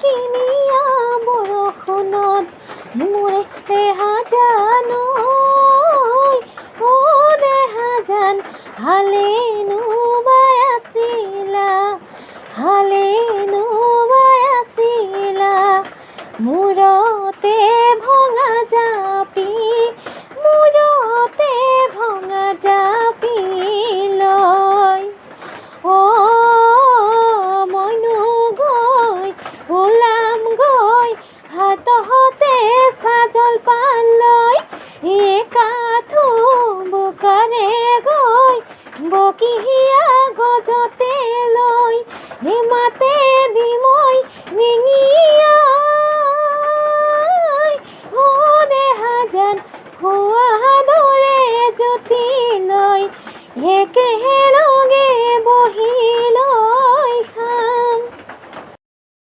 কিনিয়া বৰষুণত মোৰে দেহাজান দেহাজান হালেনো বাই আছিলা মূৰতে ভঙা জাপি লৈ মইনো গৈ ওলাম গৈ হাততে চাহ-জলপান লৈ একাঠো বোকাৰে গৈ বকিয়া গজতে লৈ মাতে